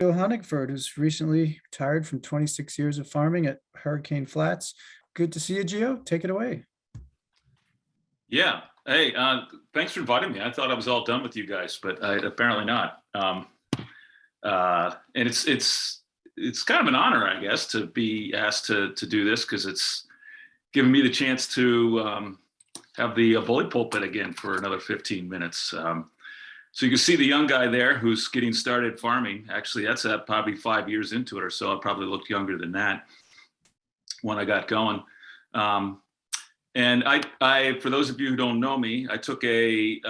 Geo Honigford, who's recently retired from 26 years of farming at Hurricane Flats. Good to see you, Geo. Take it away. Yeah. Hey, thanks for inviting me. I thought I was all done with you guys, but apparently not. And it's kind of an honor, I guess, to be asked to do this because it's given me the chance to have the bully pulpit again for another 15 minutes. So you can see the young guy there who's getting started farming. Actually, that's probably 5 years into it or so. I probably looked younger than that when I got going. And for those of you who don't know me, I took a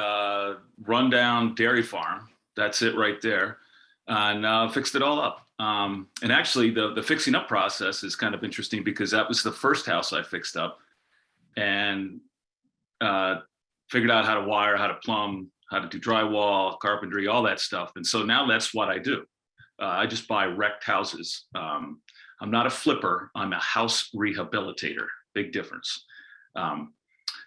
rundown dairy farm. That's it right there, and fixed it all up. And actually, the fixing up process is kind of interesting because that was the first house I fixed up, and figured out how to wire, how to plumb, how to do drywall, carpentry, all that stuff. And so now that's what I do. I just buy wrecked houses. I'm not a flipper. I'm a house rehabilitator. Big difference.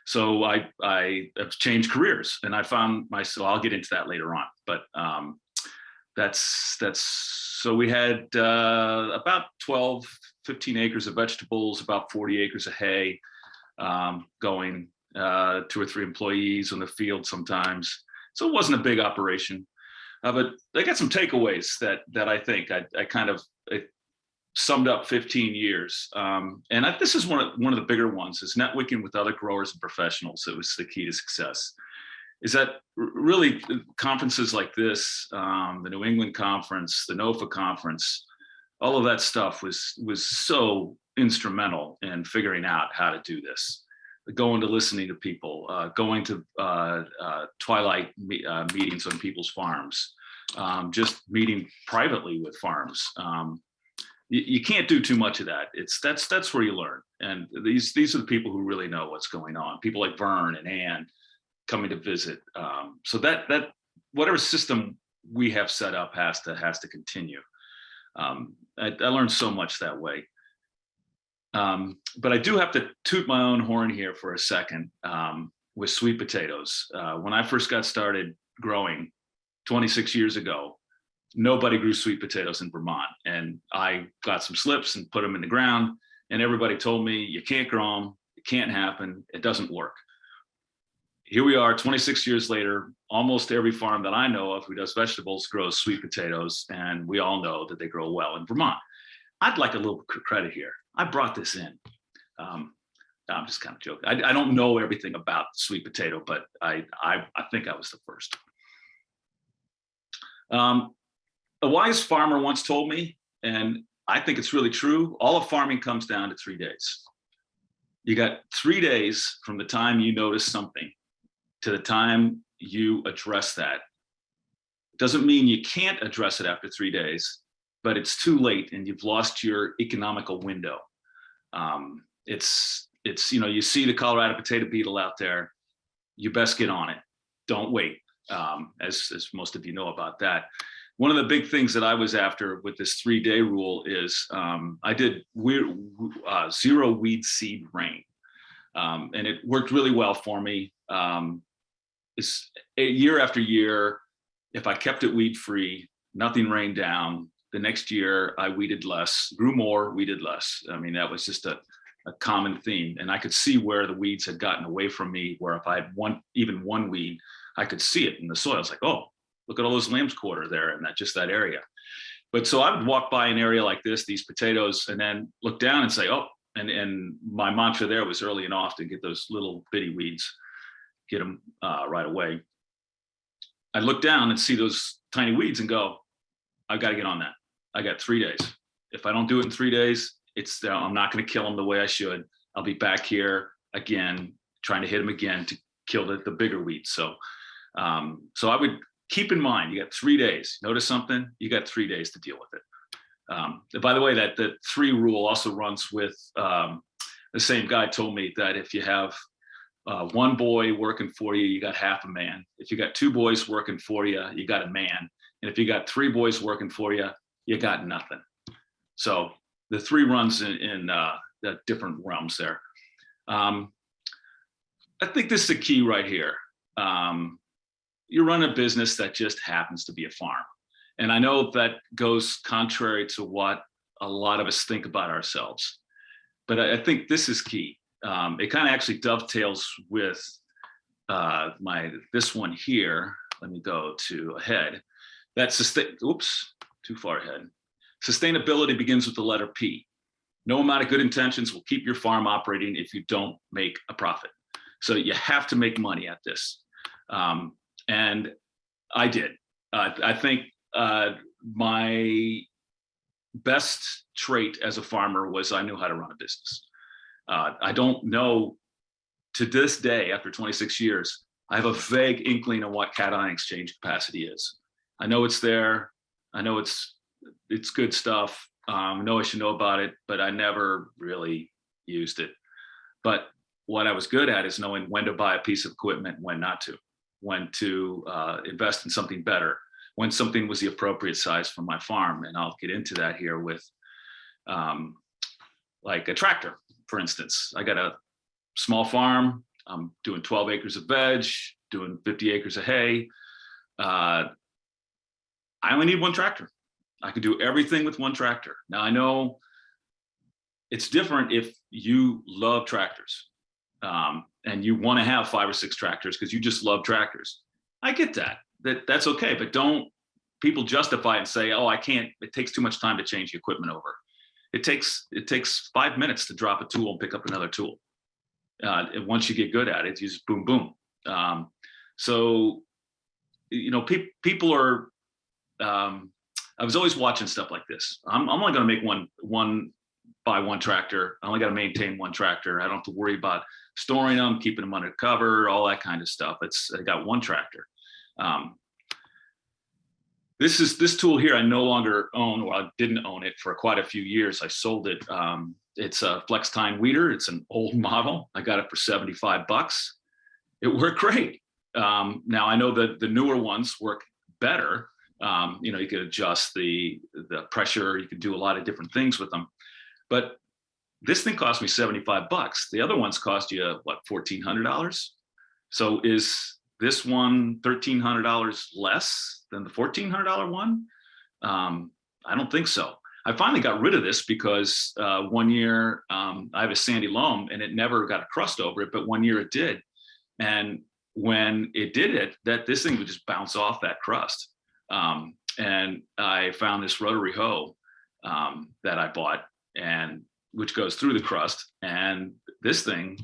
So I have changed careers, and I found myself. I'll get into that later on. But that's so we had about 12, 15 acres of vegetables, about 40 acres of hay, going, 2 or 3 employees on the field sometimes. So it wasn't a big operation, but I got some takeaways that I think I kind of summed up 15 years. And this is one of the bigger ones is networking with other growers and professionals. It was the key to success. Is that really conferences like this, the New England Conference, the NOFA Conference, all of that stuff was so instrumental in figuring out how to do this. Going to listening to people, going to twilight meetings on people's farms, just meeting privately with farms. You can't do too much of that. That's where you learn. And these are the people who really know what's going on. People like Vern and Ann coming to visit. So that whatever system we have set up has to continue. I learned so much that way. But I do have to toot my own horn here for a second with sweet potatoes. When I first got started growing 26 years ago, nobody grew sweet potatoes in Vermont. And I got some slips and put them in the ground, and everybody told me, you can't grow them, it can't happen, it doesn't work. Here we are 26 years later, almost every farm that I know of who does vegetables grows sweet potatoes, and we all know that they grow well in Vermont. I'd like a little credit here. I brought this in. I'm just kind of joking. I don't know everything about sweet potato, but I think I was the first. A wise farmer once told me, and I think it's really true, all of farming comes down to 3 days. You got 3 days from the time you notice something to the time you address that. Doesn't mean you can't address it after 3 days, but it's too late and you've lost your economical window. It's you see the Colorado potato beetle out there, you best get on it. Don't wait, as most of you know about that. One of the big things that I was after with this 3-day rule is I did zero weed seed rain. And it worked really well for me. It's year after year, if I kept it weed free, nothing rained down. The next year I weeded less, grew more, weeded less. I mean, that was just a common theme. And I could see where the weeds had gotten away from me, where if I had even one weed, I could see it in the soil. It's like, oh, look at all those lamb's quarter there in that area. But so I would walk by an area like this, these potatoes, and then look down and say, oh, and my mantra there was early and often get those little bitty weeds, get them right away. I'd look down and see those tiny weeds and go, I've got to get on that. I got 3 days. If I don't do it in 3 days, I'm not going to kill them the way I should. I'll be back here again, trying to hit them again to kill the bigger weeds. So I would keep in mind, you got 3 days. Notice something, you got 3 days to deal with it. By the way, that the 3 rule also runs with the same guy told me that if you have one boy working for you, you got half a man. If you got 2 boys working for you, you got a man. And if you got 3 boys working for you, you got nothing. So the 3 runs in the different realms there. I think this is the key right here. You run a business that just happens to be a farm. And I know that goes contrary to what a lot of us think about ourselves, but I think this is key. It kind of actually dovetails with this one here. Let me go to ahead. That's oops, too far ahead. Sustainability begins with the letter P. No amount of good intentions will keep your farm operating if you don't make a profit. So you have to make money at this. And I did. I think my best trait as a farmer was I knew how to run a business. I don't know, to this day, after 26 years, I have a vague inkling of what cation exchange capacity is. I know it's there. I know it's good stuff. I know I should know about it, but I never really used it. But what I was good at is knowing when to buy a piece of equipment, when not to, when to invest in something better, when something was the appropriate size for my farm. And I'll get into that here with like a tractor, for instance. I got a small farm. I'm doing 12 acres of veg, doing 50 acres of hay. I only need one tractor. I can do everything with one tractor. Now, I know it's different if you love tractors and you want to have 5 or 6 tractors because you just love tractors. I get that. That's okay, but don't people justify it and say, oh, I can't, it takes too much time to change the equipment over. It takes 5 minutes to drop a tool and pick up another tool. And once you get good at it, you just boom, boom. So, you know, people are, I was always watching stuff like this. I'm only going to make one tractor. I only got to maintain one tractor. I don't have to worry about storing them, keeping them under cover, all that kind of stuff. I got one tractor. This tool here I no longer own. Well, I didn't own it for quite a few years. I sold it. It's a Flex Tine weeder. It's an old model. I got it for $75. It worked great. Now I know that the newer ones work better. You know, you could adjust the pressure. You could do a lot of different things with them. But this thing cost me $75. The other ones cost you what, $1,400? So is this one $1,300 less than the $1,400 one? I don't think so. I finally got rid of this because one year I have a sandy loam and it never got a crust over it, but one year it did. And when it did it, this thing would just bounce off that crust. And I found this Rotary Hoe that I bought, and which goes through the crust. And this thing,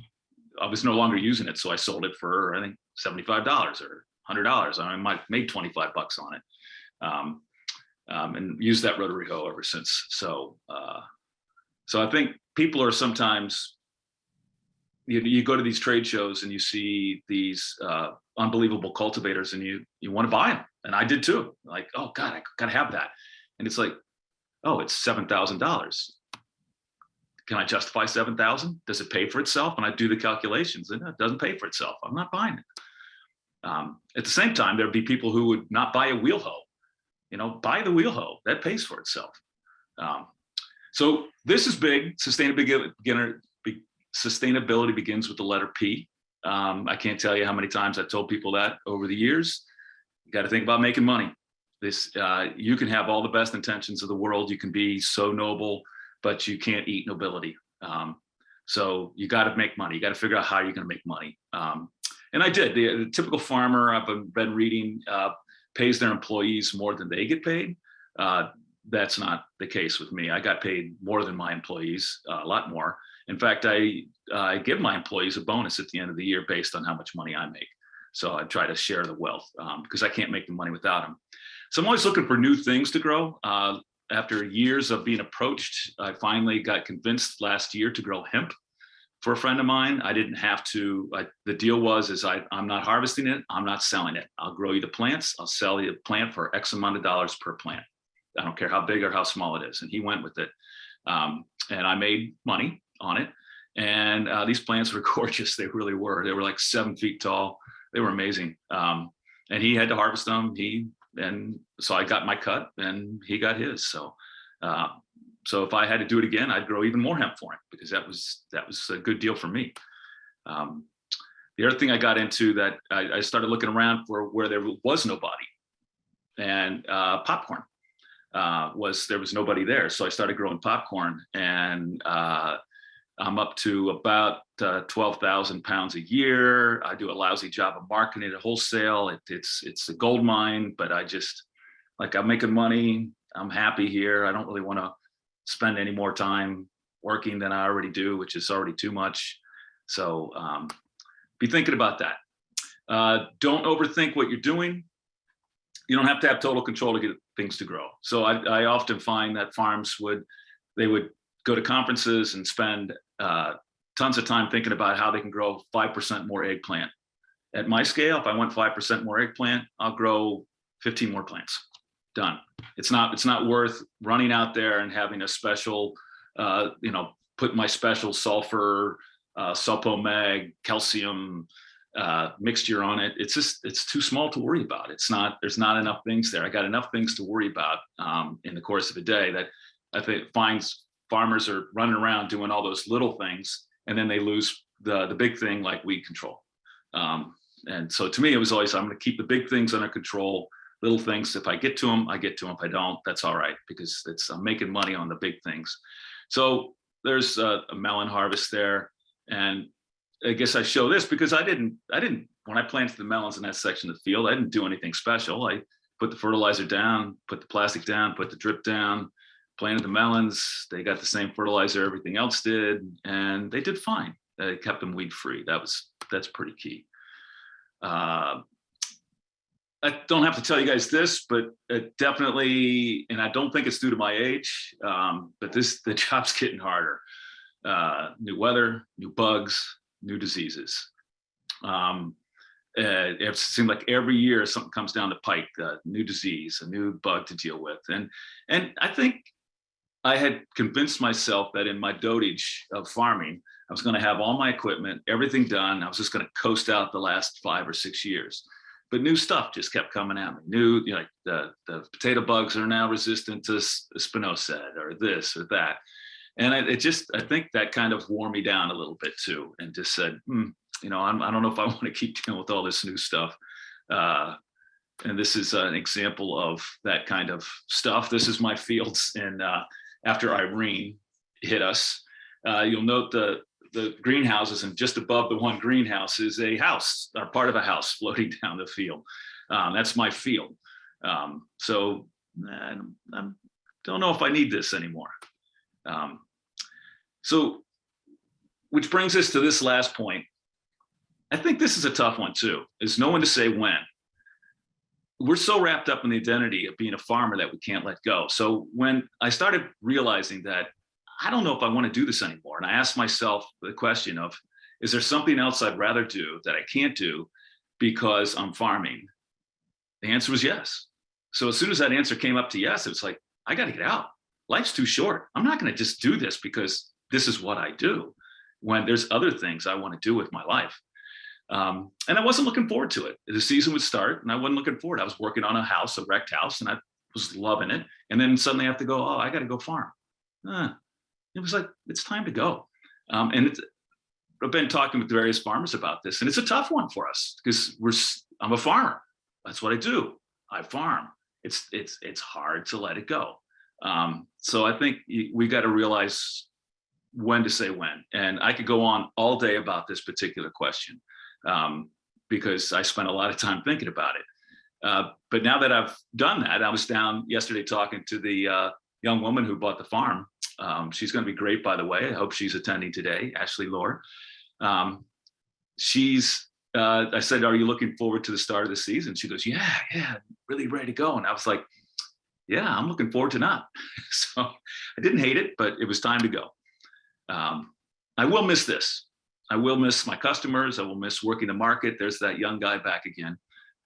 I was no longer using it, so I sold it for I think $75 or $100. I might made 25 bucks on it, and used that Rotary Hoe ever since. So, so I think people are sometimes. You go to these trade shows and you see these unbelievable cultivators, and you want to buy them, and I did too. Like, oh God, I gotta have that, and it's like, oh, it's $7,000. Can I justify $7,000? Does it pay for itself? And I do the calculations, and it doesn't pay for itself. I'm not buying it. At the same time, there'd be people who would not buy a wheel hoe. You know, buy the wheel hoe. That pays for itself. So this is big. Sustainability begins with the letter P. I can't tell you how many times I've told people that over the years. You got to think about making money. You can have all the best intentions of the world. You can be so noble, but you can't eat nobility. So you got to make money. You got to figure out how you're going to make money. And I did. The typical farmer I've been reading pays their employees more than they get paid. That's not the case with me. I got paid more than my employees, a lot more. In fact, I give my employees a bonus at the end of the year based on how much money I make. So I try to share the wealth because I can't make the money without them. So I'm always looking for new things to grow. After years of being approached, I finally got convinced last year to grow hemp for a friend of mine. I didn't have to. The deal was I'm not harvesting it. I'm not selling it. I'll grow you the plants. I'll sell you the plant for X amount of dollars per plant. I don't care how big or how small it is. And he went with it. And I made money on it. And these plants were gorgeous. They really were. They were like 7 feet tall. They were amazing. And he had to harvest them. And so I got my cut and he got his. So if I had to do it again, I'd grow even more hemp for him because that was a good deal for me. The other thing I got into that I started looking around for where there was nobody. and popcorn. There was nobody there, so I started growing popcorn, and I'm up to about 12,000 pounds a year. I do a lousy job of marketing at wholesale. It's a gold mine, but I'm making money. I'm happy here. I don't really want to spend any more time working than I already do, which is already too much. So be thinking about that. Don't overthink what you're doing. You don't have to have total control to get things to grow. So I often find that farms would go to conferences and spend tons of time thinking about how they can grow 5% more eggplant. At my scale, if I want 5% more eggplant, I'll grow 15 more plants. Done. It's not worth running out there and having a special, put my special sulfur, sulfomag, calcium mixture on it. It's too small to worry about. There's not enough things there. I got enough things to worry about in the course of a day that I think farmers are running around doing all those little things, and then they lose the big thing like weed control. And so to me, it was always, I'm going to keep the big things under control. Little things, if I get to them, I get to them. If I don't, that's all right, because I'm making money on the big things. So there's a melon harvest there. And I guess I show this because I didn't, when I planted the melons in that section of the field, I didn't do anything special. I put the fertilizer down, put the plastic down, put the drip down, planted the melons. They got the same fertilizer everything else did, and they did fine. They kept them weed free. That's pretty key. I don't have to tell you guys this, but it definitely, and I don't think it's due to my age, but the job's getting harder. New weather, new bugs, new diseases. It seems like every year something comes down the pike, new disease, a new bug to deal with. And I think I had convinced myself that in my dotage of farming, I was going to have all my equipment, everything done. I was just going to coast out the last 5 or 6 years. But new stuff just kept coming at me. Like the potato bugs are now resistant to spinosad or this or that. And I think that kind of wore me down a little bit too, and just said, I don't know if I want to keep dealing with all this new stuff. And this is an example of that kind of stuff. This is my fields. And after Irene hit us, you'll note the greenhouses, and just above the one greenhouse is a house, or part of a house floating down the field. That's my field. So I don't know if I need this anymore. So, which brings us to this last point. I think this is a tough one too, is knowing to say when. We're so wrapped up in the identity of being a farmer that we can't let go. So when I started realizing that I don't know if I want to do this anymore, and I asked myself the question of, is there something else I'd rather do that I can't do because I'm farming? The answer was yes. So as soon as that answer came up to yes, it was like, I got to get out. Life's too short. I'm not going to just do this because this is what I do, when there's other things I want to do with my life. And I wasn't looking forward to it. The season would start and I wasn't looking forward. I was working on a house, a wrecked house, and I was loving it. And then suddenly I have to go, I got to go farm. It was like, it's time to go. And I've been talking with various farmers about this, and it's a tough one for us because I'm a farmer. That's what I do. I farm. It's hard to let it go. So I think we got to realize when to say when. And I could go on all day about this particular question because I spent a lot of time thinking about it. But now that I've done that, I was down yesterday talking to the young woman who bought the farm. She's going to be great, by the way. I hope she's attending today, Ashley Lohr. I said, are you looking forward to the start of the season? She goes, yeah, really ready to go. And I was like, yeah, I'm looking forward to not. So I didn't hate it, but it was time to go. I will miss this. I will miss my customers. I will miss working the market. There's that young guy back again.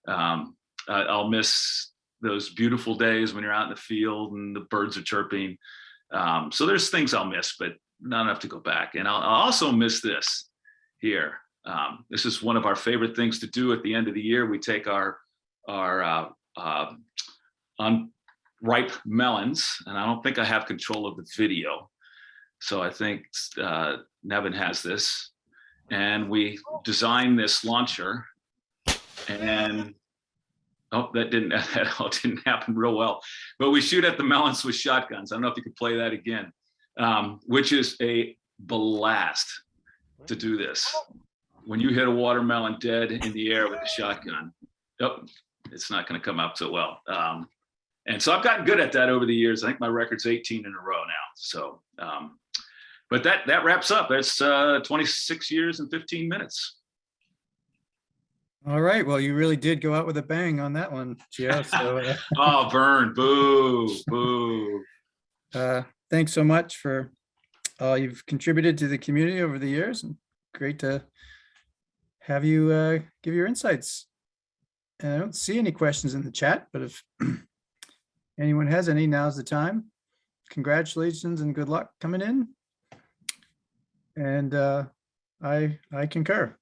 I'll miss those beautiful days when you're out in the field and the birds are chirping. So there's things I'll miss, but not enough to go back. And I'll also miss this here. This is one of our favorite things to do at the end of the year. We take our unripe melons, and I don't think I have control of the video. So I think Nevin has this, and we design this launcher, and Oh, that all didn't happen real well. But we shoot at the melons with shotguns. I don't know if you could play that again, which is a blast to do this. When you hit a watermelon dead in the air with a shotgun, oh, it's not going to come out so well. And so I've gotten good at that over the years. I think my record's 18 in a row now. So, but that wraps up. That's 26 years and 15 minutes. All right. Well, you really did go out with a bang on that one, Geo. So, Oh, Vern, boo, boo. thanks so much for all you've contributed to the community over the years. And great to have you give your insights. And I don't see any questions in the chat, but if anyone has any, now's the time. Congratulations and good luck coming in. And I concur.